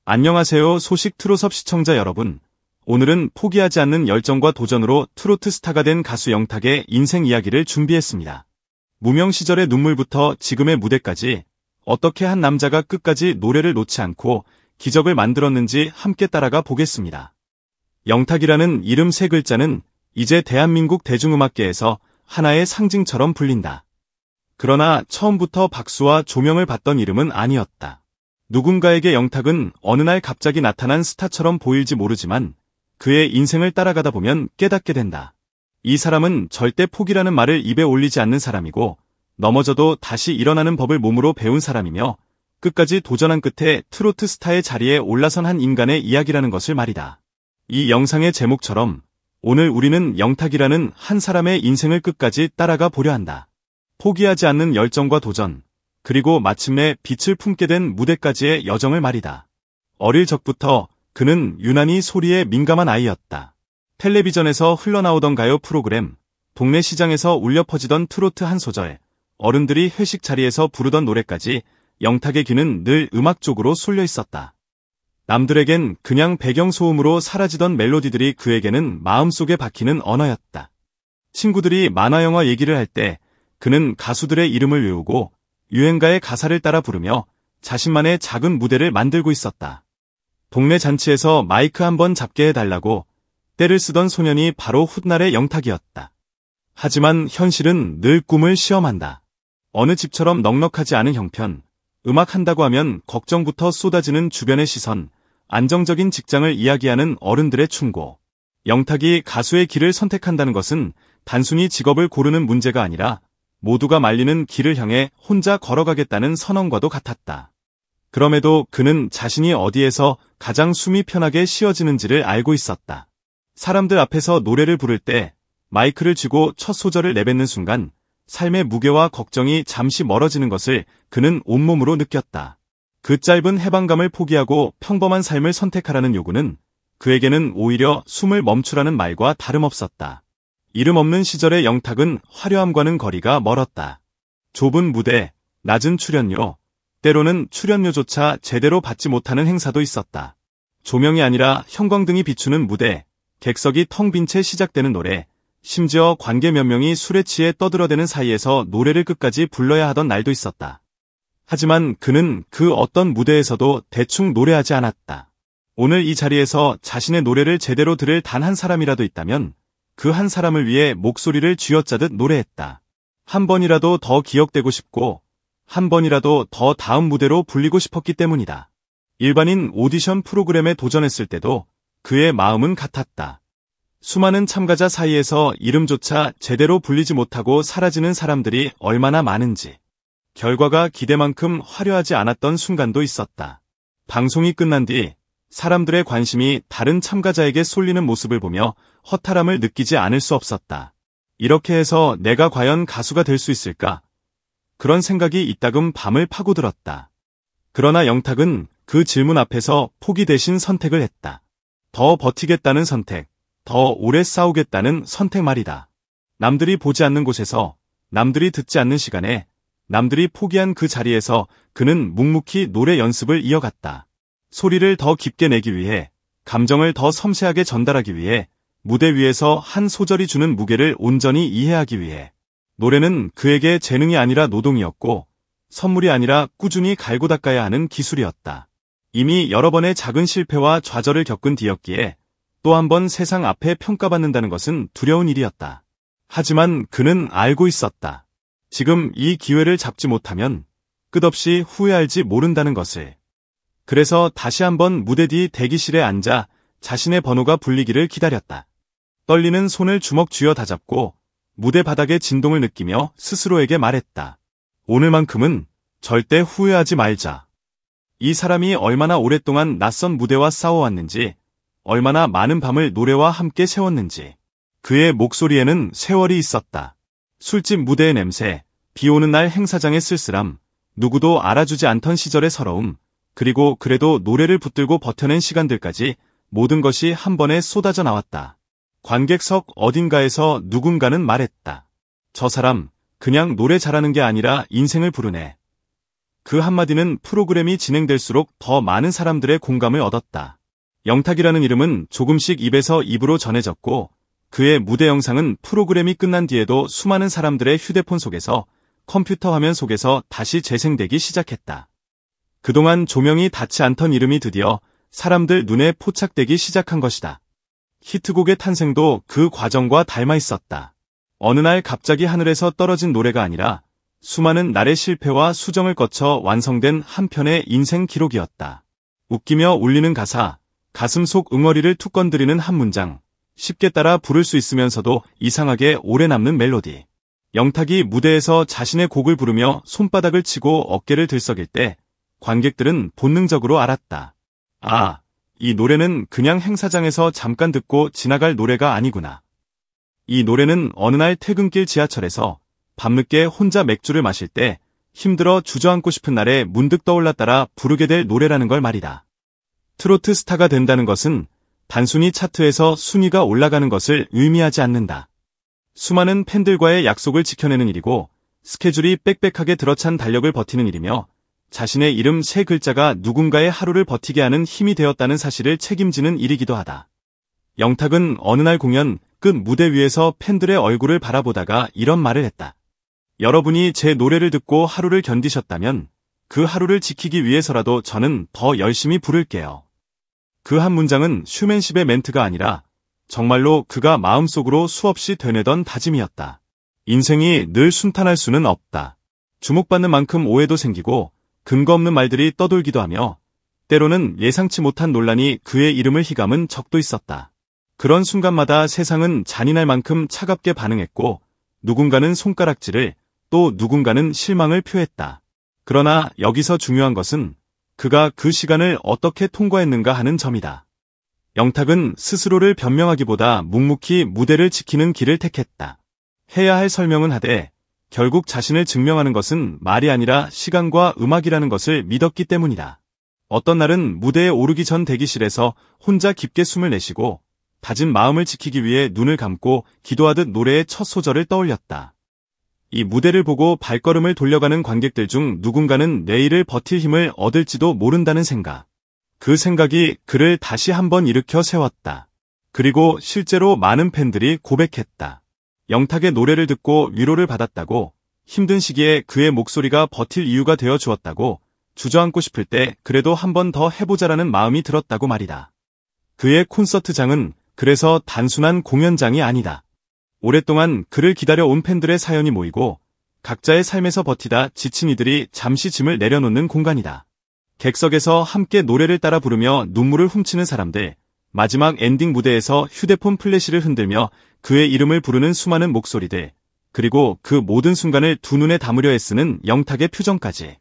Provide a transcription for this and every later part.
안녕하세요. 소식 트롯업 시청자 여러분. 오늘은 포기하지 않는 열정과 도전으로 트로트 스타가 된 가수 영탁의 인생 이야기를 준비했습니다. 무명 시절의 눈물부터 지금의 무대까지 어떻게 한 남자가 끝까지 노래를 놓지 않고 기적을 만들었는지 함께 따라가 보겠습니다. 영탁이라는 이름 세 글자는 이제 대한민국 대중음악계에서 하나의 상징처럼 불린다. 그러나 처음부터 박수와 조명을 받던 이름은 아니었다. 누군가에게 영탁은 어느 날 갑자기 나타난 스타처럼 보일지 모르지만 그의 인생을 따라가다 보면 깨닫게 된다. 이 사람은 절대 포기라는 말을 입에 올리지 않는 사람이고 넘어져도 다시 일어나는 법을 몸으로 배운 사람이며 끝까지 도전한 끝에 트로트 스타의 자리에 올라선 한 인간의 이야기라는 것을 말이다. 이 영상의 제목처럼 오늘 우리는 영탁이라는 한 사람의 인생을 끝까지 따라가 보려 한다. 포기하지 않는 열정과 도전, 그리고 마침내 빛을 품게 된 무대까지의 여정을 말이다. 어릴 적부터 그는 유난히 소리에 민감한 아이였다. 텔레비전에서 흘러나오던 가요 프로그램, 동네 시장에서 울려 퍼지던 트로트 한 소절, 어른들이 회식 자리에서 부르던 노래까지 영탁의 귀는 늘 음악 쪽으로 쏠려 있었다. 남들에겐 그냥 배경소음으로 사라지던 멜로디들이 그에게는 마음속에 박히는 언어였다. 친구들이 만화영화 얘기를 할 때 그는 가수들의 이름을 외우고 유행가의 가사를 따라 부르며 자신만의 작은 무대를 만들고 있었다. 동네 잔치에서 마이크 한번 잡게 해달라고 떼를 쓰던 소년이 바로 훗날의 영탁이었다. 하지만 현실은 늘 꿈을 시험한다. 어느 집처럼 넉넉하지 않은 형편, 음악 한다고 하면 걱정부터 쏟아지는 주변의 시선, 안정적인 직장을 이야기하는 어른들의 충고. 영탁이 가수의 길을 선택한다는 것은 단순히 직업을 고르는 문제가 아니라 모두가 말리는 길을 향해 혼자 걸어가겠다는 선언과도 같았다. 그럼에도 그는 자신이 어디에서 가장 숨이 편하게 쉬어지는지를 알고 있었다. 사람들 앞에서 노래를 부를 때 마이크를 쥐고 첫 소절을 내뱉는 순간 삶의 무게와 걱정이 잠시 멀어지는 것을 그는 온몸으로 느꼈다. 그 짧은 해방감을 포기하고 평범한 삶을 선택하라는 요구는 그에게는 오히려 숨을 멈추라는 말과 다름없었다. 이름 없는 시절의 영탁은 화려함과는 거리가 멀었다. 좁은 무대, 낮은 출연료, 때로는 출연료조차 제대로 받지 못하는 행사도 있었다. 조명이 아니라 형광등이 비추는 무대, 객석이 텅 빈 채 시작되는 노래, 심지어 관계 몇 명이 술에 취해 떠들어대는 사이에서 노래를 끝까지 불러야 하던 날도 있었다. 하지만 그는 그 어떤 무대에서도 대충 노래하지 않았다. 오늘 이 자리에서 자신의 노래를 제대로 들을 단 한 사람이라도 있다면 그 한 사람을 위해 목소리를 쥐어짜듯 노래했다. 한 번이라도 더 기억되고 싶고 한 번이라도 더 다음 무대로 불리고 싶었기 때문이다. 일반인 오디션 프로그램에 도전했을 때도 그의 마음은 같았다. 수많은 참가자 사이에서 이름조차 제대로 불리지 못하고 사라지는 사람들이 얼마나 많은지. 결과가 기대만큼 화려하지 않았던 순간도 있었다. 방송이 끝난 뒤 사람들의 관심이 다른 참가자에게 쏠리는 모습을 보며 허탈함을 느끼지 않을 수 없었다. 이렇게 해서 내가 과연 가수가 될 수 있을까? 그런 생각이 이따금 밤을 파고들었다. 그러나 영탁은 그 질문 앞에서 포기 대신 선택을 했다. 더 버티겠다는 선택, 더 오래 싸우겠다는 선택 말이다. 남들이 보지 않는 곳에서, 남들이 듣지 않는 시간에, 남들이 포기한 그 자리에서 그는 묵묵히 노래 연습을 이어갔다. 소리를 더 깊게 내기 위해, 감정을 더 섬세하게 전달하기 위해, 무대 위에서 한 소절이 주는 무게를 온전히 이해하기 위해. 노래는 그에게 재능이 아니라 노동이었고, 선물이 아니라 꾸준히 갈고 닦아야 하는 기술이었다. 이미 여러 번의 작은 실패와 좌절을 겪은 뒤였기에 또 한 번 세상 앞에 평가받는다는 것은 두려운 일이었다. 하지만 그는 알고 있었다. 지금 이 기회를 잡지 못하면 끝없이 후회할지 모른다는 것을. 그래서 다시 한번 무대 뒤 대기실에 앉아 자신의 번호가 불리기를 기다렸다. 떨리는 손을 주먹 쥐어 다잡고 무대 바닥의 진동을 느끼며 스스로에게 말했다. 오늘만큼은 절대 후회하지 말자. 이 사람이 얼마나 오랫동안 낯선 무대와 싸워왔는지, 얼마나 많은 밤을 노래와 함께 세웠는지. 그의 목소리에는 세월이 있었다. 술집 무대의 냄새, 비 오는 날 행사장의 쓸쓸함, 누구도 알아주지 않던 시절의 서러움, 그리고 그래도 노래를 붙들고 버텨낸 시간들까지 모든 것이 한 번에 쏟아져 나왔다. 관객석 어딘가에서 누군가는 말했다. 저 사람, 그냥 노래 잘하는 게 아니라 인생을 부르네. 그 한마디는 프로그램이 진행될수록 더 많은 사람들의 공감을 얻었다. 영탁이라는 이름은 조금씩 입에서 입으로 전해졌고 그의 무대 영상은 프로그램이 끝난 뒤에도 수많은 사람들의 휴대폰 속에서 컴퓨터 화면 속에서 다시 재생되기 시작했다. 그동안 조명이 닿지 않던 이름이 드디어 사람들 눈에 포착되기 시작한 것이다. 히트곡의 탄생도 그 과정과 닮아 있었다. 어느 날 갑자기 하늘에서 떨어진 노래가 아니라 수많은 날의 실패와 수정을 거쳐 완성된 한 편의 인생 기록이었다. 웃기며 울리는 가사, 가슴 속 응어리를 툭 건드리는 한 문장, 쉽게 따라 부를 수 있으면서도 이상하게 오래 남는 멜로디. 영탁이 무대에서 자신의 곡을 부르며 손바닥을 치고 어깨를 들썩일 때 관객들은 본능적으로 알았다. 아, 이 노래는 그냥 행사장에서 잠깐 듣고 지나갈 노래가 아니구나. 이 노래는 어느 날 퇴근길 지하철에서 밤늦게 혼자 맥주를 마실 때 힘들어 주저앉고 싶은 날에 문득 떠올랐다라 부르게 될 노래라는 걸 말이다. 트로트 스타가 된다는 것은 단순히 차트에서 순위가 올라가는 것을 의미하지 않는다. 수많은 팬들과의 약속을 지켜내는 일이고 스케줄이 빽빽하게 들어찬 달력을 버티는 일이며 자신의 이름 3글자가 누군가의 하루를 버티게 하는 힘이 되었다는 사실을 책임지는 일이기도 하다. 영탁은 어느 날 공연 끝 무대 위에서 팬들의 얼굴을 바라보다가 이런 말을 했다. 여러분이 제 노래를 듣고 하루를 견디셨다면 그 하루를 지키기 위해서라도 저는 더 열심히 부를게요. 그 한 문장은 슈맨십의 멘트가 아니라 정말로 그가 마음속으로 수없이 되뇌던 다짐이었다. 인생이 늘 순탄할 수는 없다. 주목받는 만큼 오해도 생기고 근거 없는 말들이 떠돌기도 하며 때로는 예상치 못한 논란이 그의 이름을 휘감은 적도 있었다. 그런 순간마다 세상은 잔인할 만큼 차갑게 반응했고 누군가는 손가락질을 또 누군가는 실망을 표했다. 그러나 여기서 중요한 것은 그가 그 시간을 어떻게 통과했는가 하는 점이다. 영탁은 스스로를 변명하기보다 묵묵히 무대를 지키는 길을 택했다. 해야 할 설명은 하되 결국 자신을 증명하는 것은 말이 아니라 시간과 음악이라는 것을 믿었기 때문이다. 어떤 날은 무대에 오르기 전 대기실에서 혼자 깊게 숨을 내쉬고 다진 마음을 지키기 위해 눈을 감고 기도하듯 노래의 첫 소절을 떠올렸다. 이 무대를 보고 발걸음을 돌려가는 관객들 중 누군가는 내일을 버틸 힘을 얻을지도 모른다는 생각. 그 생각이 그를 다시 한번 일으켜 세웠다. 그리고 실제로 많은 팬들이 고백했다. 영탁의 노래를 듣고 위로를 받았다고, 힘든 시기에 그의 목소리가 버틸 이유가 되어 주었다고, 주저앉고 싶을 때 그래도 한 번 더 해보자라는 마음이 들었다고 말이다. 그의 콘서트장은 그래서 단순한 공연장이 아니다. 오랫동안 그를 기다려온 팬들의 사연이 모이고 각자의 삶에서 버티다 지친 이들이 잠시 짐을 내려놓는 공간이다. 객석에서 함께 노래를 따라 부르며 눈물을 훔치는 사람들, 마지막 엔딩 무대에서 휴대폰 플래시를 흔들며 그의 이름을 부르는 수많은 목소리들, 그리고 그 모든 순간을 두 눈에 담으려 애쓰는 영탁의 표정까지.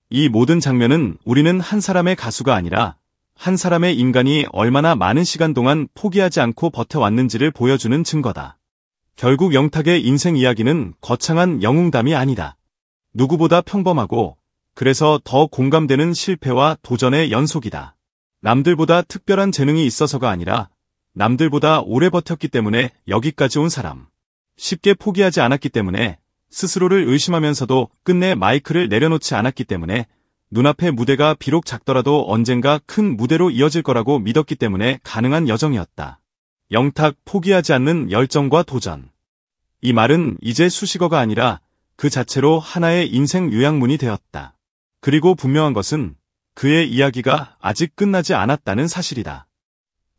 이 모든 장면은 우리는 한 사람의 가수가 아니라 한 사람의 인간이 얼마나 많은 시간 동안 포기하지 않고 버텨왔는지를 보여주는 증거다. 결국 영탁의 인생 이야기는 거창한 영웅담이 아니다. 누구보다 평범하고 그래서 더 공감되는 실패와 도전의 연속이다. 남들보다 특별한 재능이 있어서가 아니라 남들보다 오래 버텼기 때문에 여기까지 온 사람. 쉽게 포기하지 않았기 때문에 스스로를 의심하면서도 끝내 마이크를 내려놓지 않았기 때문에 눈앞의 무대가 비록 작더라도 언젠가 큰 무대로 이어질 거라고 믿었기 때문에 가능한 여정이었다. 영탁 포기하지 않는 열정과 도전. 이 말은 이제 수식어가 아니라 그 자체로 하나의 인생 요약문이 되었다. 그리고 분명한 것은 그의 이야기가 아직 끝나지 않았다는 사실이다.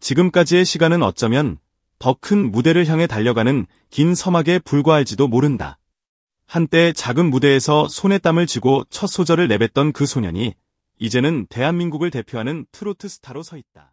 지금까지의 시간은 어쩌면 더 큰 무대를 향해 달려가는 긴 서막에 불과할지도 모른다. 한때 작은 무대에서 손에 땀을 쥐고 첫 소절을 내뱉던 그 소년이 이제는 대한민국을 대표하는 트로트 스타로 서 있다.